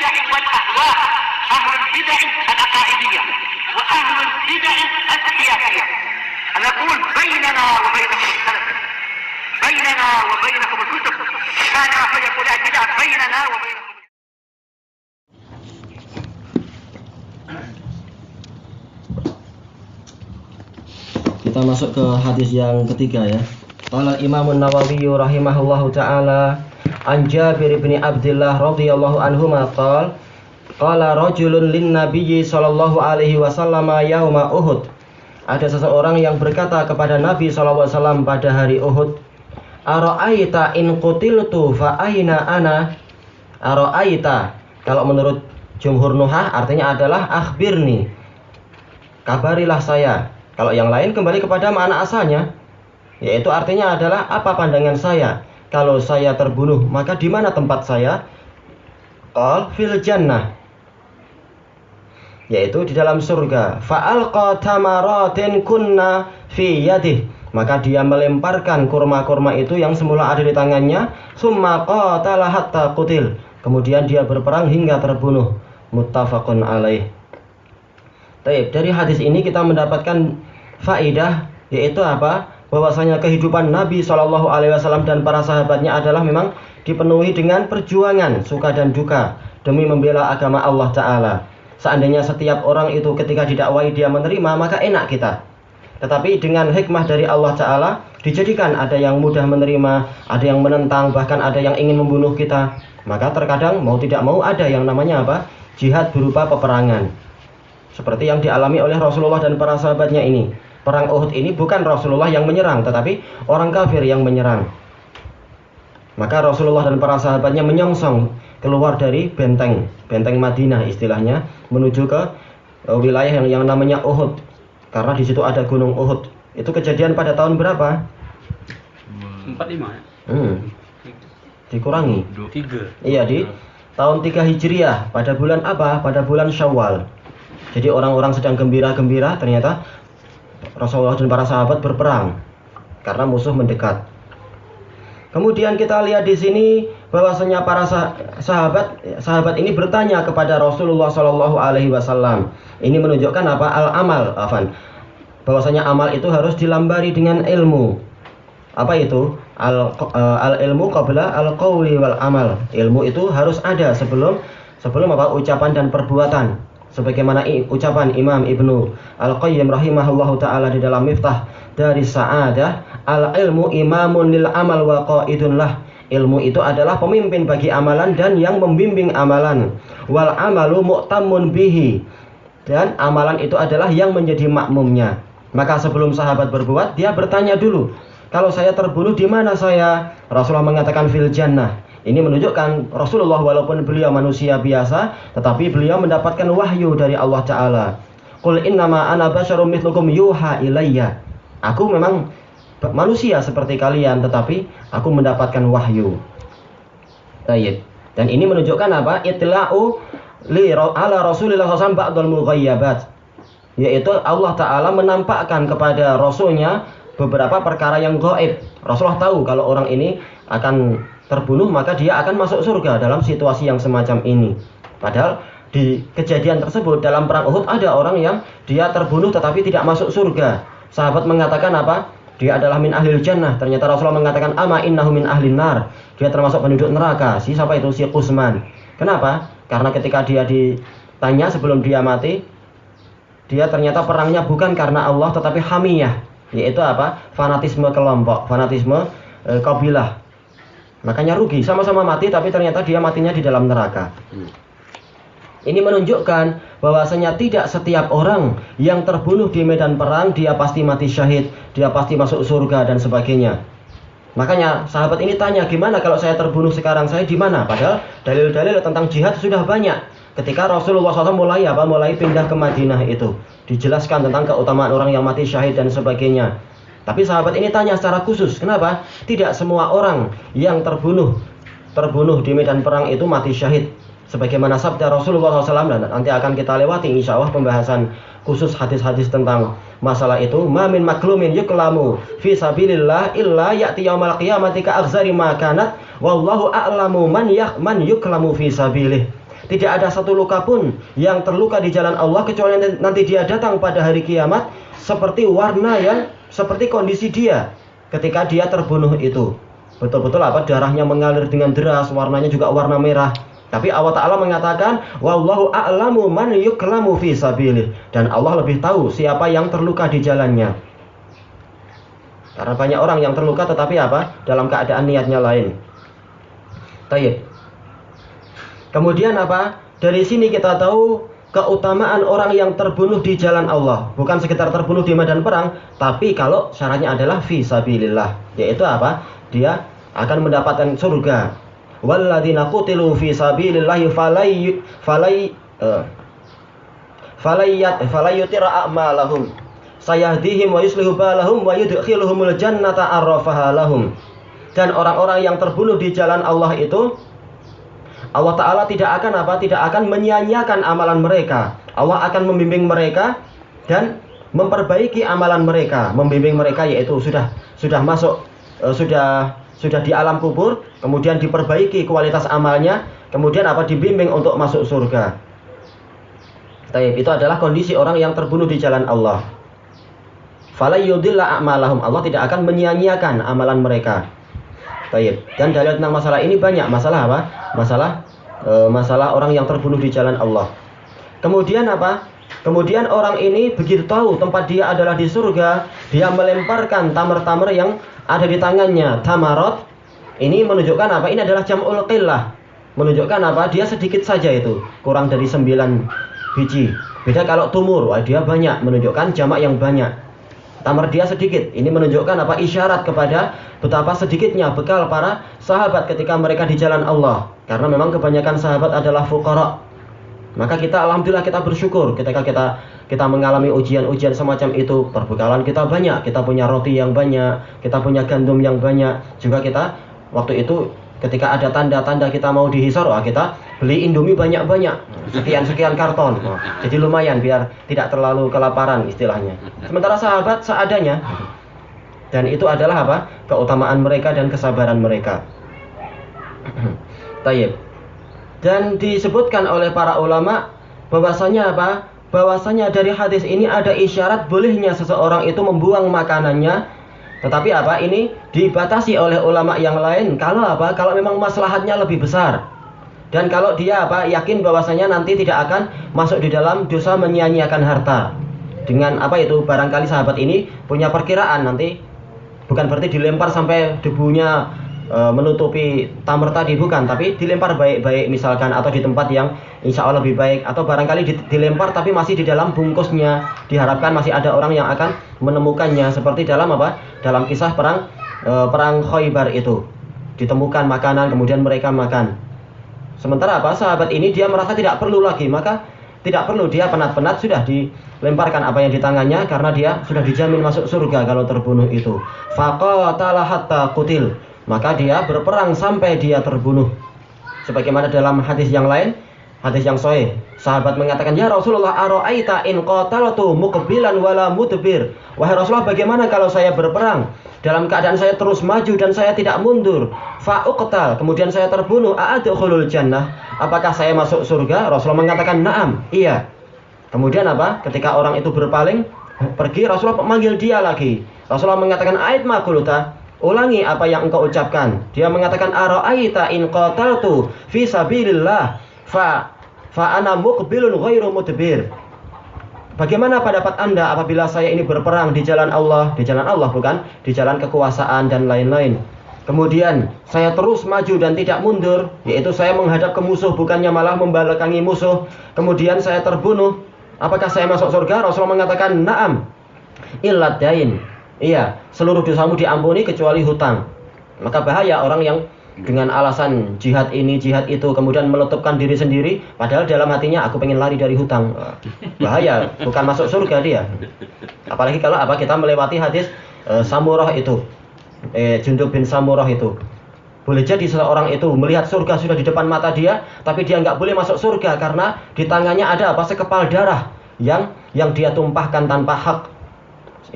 البدع والأهواء، أهل البدع العقائدية وأهل البدع السياسية. نقول بيننا وبينكم السلف، بيننا وبينكم الكتب، كان فيقول البدع بيننا وبينكم. Kita masuk ke hadis yang ketiga ya. Qala Imam An-Nawawi rahimahullahu taala an Jabir bin Abdullah radhiyallahu anhuma qala rajulun lin nabiyyi sallallahu alaihi wasallam yauma Uhud. Ada seseorang yang berkata kepada Nabi sallallahu alaihi wasallam pada hari Uhud, ara'aita in qutiltu fa aina ana? Ara'aita kalau menurut jumhur nuhah artinya adalah akhbirni, kabarilah saya. Kalau yang lain kembali kepada makna asalnya, yaitu artinya adalah apa pandangan saya kalau saya terbunuh, maka di mana tempat saya? Qal fil jannah, yaitu di dalam surga. Fa'alqa tamaratin kunna fi yadih, maka dia melemparkan kurma-kurma itu yang semula ada di tangannya. Summa qatala hatta qutil, kemudian dia berperang hingga terbunuh. Muttafaqun alaih. Baik, dari hadis ini kita mendapatkan faidah, yaitu apa? Bahwasanya kehidupan Nabi SAW dan para sahabatnya adalah memang dipenuhi dengan perjuangan, suka dan duka demi membela agama Allah Ta'ala. Seandainya setiap orang itu ketika didakwai dia menerima, maka enak kita. Tetapi dengan hikmah dari Allah Ta'ala dijadikan ada yang mudah menerima, ada yang menentang, bahkan ada yang ingin membunuh kita. Maka terkadang mau tidak mau ada yang namanya apa? Jihad berupa peperangan. Seperti yang dialami oleh Rasulullah dan para sahabatnya ini. Perang Uhud ini bukan Rasulullah yang menyerang, tetapi orang kafir yang menyerang. Maka Rasulullah dan para sahabatnya menyongsong keluar dari benteng Madinah istilahnya, menuju ke wilayah yang namanya Uhud. Karena di situ ada gunung Uhud. Itu kejadian pada tahun berapa? 45 ya? Dikurangi 3. Iya, di tahun 3 Hijriah. Pada bulan apa? Pada bulan Syawal. Jadi orang-orang sedang gembira-gembira, ternyata Rasulullah dan para sahabat berperang karena musuh mendekat. Kemudian kita lihat di sini bahwasanya para sahabat ini bertanya kepada Rasulullah Shallallahu Alaihi Wasallam. Ini menunjukkan apa? Bahwasanya amal itu harus dilambari dengan ilmu. Apa itu? Al ilmu qabla al qawli wal amal. Ilmu itu harus ada sebelum apa? Ucapan dan perbuatan. Sebagaimana ucapan Imam Ibnu Al-Qayyim rahimahullahu ta'ala di dalam Miftah dari Sa'adah, al-ilmu imamun lil amal wa qaidun lah. Ilmu itu adalah pemimpin bagi amalan dan yang membimbing amalan. Wal amalu mu'tamun bihi, dan amalan itu adalah yang menjadi makmumnya. Maka sebelum sahabat berbuat, dia bertanya dulu, kalau saya terbunuh di mana saya? Rasulullah mengatakan fil jannah. Ini menunjukkan Rasulullah walaupun beliau manusia biasa, tetapi beliau mendapatkan wahyu dari Allah Ta'ala. Qul innama ana basyarum mithlukum yuha ilayya. Aku memang manusia seperti kalian, tetapi aku mendapatkan wahyu. Baik. Dan ini menunjukkan apa? Itla'u ala Rasulillah SAW ba'dul mughayyabat. Yaitu Allah Ta'ala menampakkan kepada Rasulnya beberapa perkara yang gaib. Rasulullah tahu kalau orang ini akan terbunuh, maka dia akan masuk surga dalam situasi yang semacam ini. Padahal di kejadian tersebut dalam perang Uhud ada orang yang dia terbunuh tetapi tidak masuk surga. Sahabat mengatakan apa? Dia adalah min ahlil jannah. Ternyata Rasulullah mengatakan ama innahu min ahlin nar. Dia termasuk penduduk neraka. Siapa itu? Si Qusman. Kenapa? Karena ketika dia ditanya sebelum dia mati, dia ternyata perangnya bukan karena Allah tetapi hamiyah, yaitu apa? Fanatisme kelompok, fanatisme kabilah. Makanya rugi, sama-sama mati tapi ternyata dia matinya di dalam neraka. Ini menunjukkan bahwasanya tidak setiap orang yang terbunuh di medan perang dia pasti mati syahid, dia pasti masuk surga dan sebagainya. Makanya sahabat ini tanya, gimana kalau saya terbunuh sekarang, saya di mana? Padahal dalil-dalil tentang jihad sudah banyak. Ketika Rasulullah SAW mulai pindah ke Madinah itu dijelaskan tentang keutamaan orang yang mati syahid dan sebagainya. Tapi sahabat ini tanya secara khusus, kenapa? Tidak semua orang yang terbunuh di medan perang itu mati syahid. Sebagaimana sabda Rasulullah SAW, dan nanti akan kita lewati insya Allah pembahasan khusus hadis-hadis tentang masalah itu. Ma min maklumin yuklamu fi sabilillah illa ya'ti yaumal qiyamati ka aghzari ma kanat wallahu a'lamu man yuklamu fi sabilih. Tidak ada satu luka pun yang terluka di jalan Allah kecuali nanti dia datang pada hari kiamat seperti warna yang seperti kondisi dia ketika dia terbunuh itu. Betul-betul darahnya mengalir dengan deras, warnanya juga warna merah. Tapi Allah Ta'ala mengatakan, wallahu a'lamu man yuklamu fi sabilih. Dan Allah lebih tahu siapa yang terluka di jalannya. Karena banyak orang yang terluka tetapi dalam keadaan niatnya lain. Tayyib. Kemudian dari sini kita tahu keutamaan orang yang terbunuh di jalan Allah. Bukan sekedar terbunuh di medan perang, tapi kalau syaratnya adalah fi sabilillah, yaitu dia akan mendapatkan surga. Walladzina qutilu fi sabilillahi falayutira a'malahum sayahdihim wa yuslihu balahum wa yudkhiluhumul jannata arrafaha lahum. Dan orang-orang yang terbunuh di jalan Allah itu Allah Ta'ala tidak akan menyia-nyiakan amalan mereka. Allah akan membimbing mereka dan memperbaiki amalan mereka. Membimbing mereka yaitu sudah masuk, sudah di alam kubur, kemudian diperbaiki kualitas amalnya, kemudian dibimbing untuk masuk surga. Taib, itu adalah kondisi orang yang terbunuh di jalan Allah. Fala yudilla a'malahum, Allah tidak akan menyia-nyiakan amalan mereka. Taib. Dan dalil tentang masalah ini banyak. Masalah masalah orang yang terbunuh di jalan Allah. Kemudian Kemudian orang ini begitu tahu tempat dia adalah di surga, dia melemparkan tamar-tamar yang ada di tangannya. Tamarot ini menunjukkan ini adalah jam'ul qillah. Menunjukkan dia sedikit saja itu, kurang dari 9 biji. Beda kalau tumur, dia banyak, menunjukkan jamak yang banyak. Tamar dia sedikit. Ini menunjukkan isyarat kepada betapa sedikitnya bekal para sahabat ketika mereka di jalan Allah. Karena memang kebanyakan sahabat adalah fuqara. Maka kita alhamdulillah kita bersyukur ketika kita mengalami ujian-ujian semacam itu. Perbekalan kita banyak, kita punya roti yang banyak, kita punya gandum yang banyak. Juga kita waktu itu ketika ada tanda-tanda kita mau dihisar, kita beli Indomie banyak-banyak, sekian-sekian karton. Jadi lumayan biar tidak terlalu kelaparan istilahnya. Sementara sahabat seadanya. Dan itu adalah keutamaan mereka dan kesabaran mereka. Tayyib. Dan disebutkan oleh para ulama bahwasanya bahwasanya dari hadis ini ada isyarat bolehnya seseorang itu membuang makanannya. Tetapi ini dibatasi oleh ulama yang lain kalau kalau memang maslahatnya lebih besar. Dan kalau dia yakin bahwasanya nanti tidak akan masuk di dalam dosa menyia-nyiakan harta. Dengan itu barangkali sahabat ini punya perkiraan nanti bukan berarti dilempar sampai debunya menutupi tamar tadi, bukan, tapi dilempar baik-baik misalkan, atau di tempat yang insya Allah lebih baik, atau barangkali dilempar tapi masih di dalam bungkusnya, diharapkan masih ada orang yang akan menemukannya, seperti dalam dalam kisah perang Khaybar itu, ditemukan makanan kemudian mereka makan. Sementara sahabat ini dia merasa tidak perlu lagi, maka tidak perlu, dia penat-penat sudah dilemparkan apa yang di tangannya karena dia sudah dijamin masuk surga kalau terbunuh itu. Faqatala hatta qutil, maka dia berperang sampai dia terbunuh. Sebagaimana dalam hadis yang lain, hadis yang sahih, sahabat mengatakan, "Ya Rasulullah, ara'aita in qataltu muqbilan wala mudbir?" Wahai Rasulullah, bagaimana kalau saya berperang dalam keadaan saya terus maju dan saya tidak mundur? Fa uqtal, kemudian saya terbunuh, a'adkhulul jannah? Apakah saya masuk surga? Rasulullah mengatakan, "Na'am." Iya. Kemudian ketika orang itu berpaling pergi, Rasulullah memanggil dia lagi. Rasulullah mengatakan, "Ait ma qulta?" Ulangi apa yang engkau ucapkan. Dia mengatakan, ara'aita in qataltu fi sabilillah fa ana muqbilun ghairu mudbir. Bagaimana pendapat Anda apabila saya ini berperang di jalan Allah bukan di jalan kekuasaan dan lain-lain. Kemudian saya terus maju dan tidak mundur, yaitu saya menghadap ke musuh bukannya malah membelakangi musuh. Kemudian saya terbunuh. Apakah saya masuk surga? Rasulullah mengatakan, "Na'am." Illad dain. Iya, seluruh dosamu diampuni kecuali hutang. Maka bahaya orang yang dengan alasan jihad ini, jihad itu, kemudian meletupkan diri sendiri, padahal dalam hatinya aku pengen lari dari hutang. Bahaya, bukan masuk surga dia. Apalagi kalau kita melewati hadis Samurah itu, Jundub bin Samurah itu. Boleh jadi seseorang itu melihat surga sudah di depan mata dia, tapi dia nggak boleh masuk surga karena di tangannya ada sekepal darah yang dia tumpahkan tanpa hak.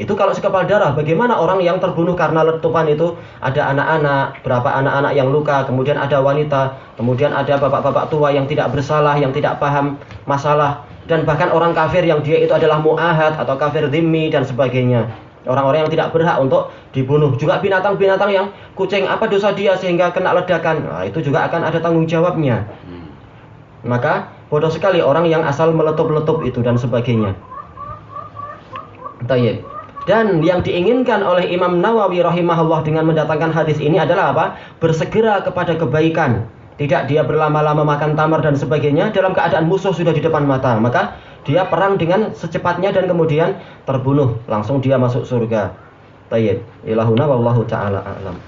Itu kalau sekepal darah, bagaimana orang yang terbunuh karena letupan itu? Ada anak-anak, berapa anak-anak yang luka, kemudian ada wanita, kemudian ada bapak-bapak tua yang tidak bersalah, yang tidak paham masalah, dan bahkan orang kafir yang dia itu adalah mu'ahad atau kafir dhimmi dan sebagainya. Orang-orang yang tidak berhak untuk dibunuh. Juga binatang-binatang yang kucing, apa dosa dia sehingga kena ledakan? Nah, itu juga akan ada tanggung jawabnya. Maka bodoh sekali orang yang asal meletup-letup itu dan sebagainya. Tayyib. Dan yang diinginkan oleh Imam Nawawi rahimahullah dengan mendatangkan hadis ini adalah apa? Bersegera kepada kebaikan. Tidak dia berlama-lama makan tamar dan sebagainya dalam keadaan musuh sudah di depan mata. Maka dia perang dengan secepatnya dan kemudian terbunuh. Langsung dia masuk surga. Tayyib. Ilahuna wallahu ta'ala a'lam.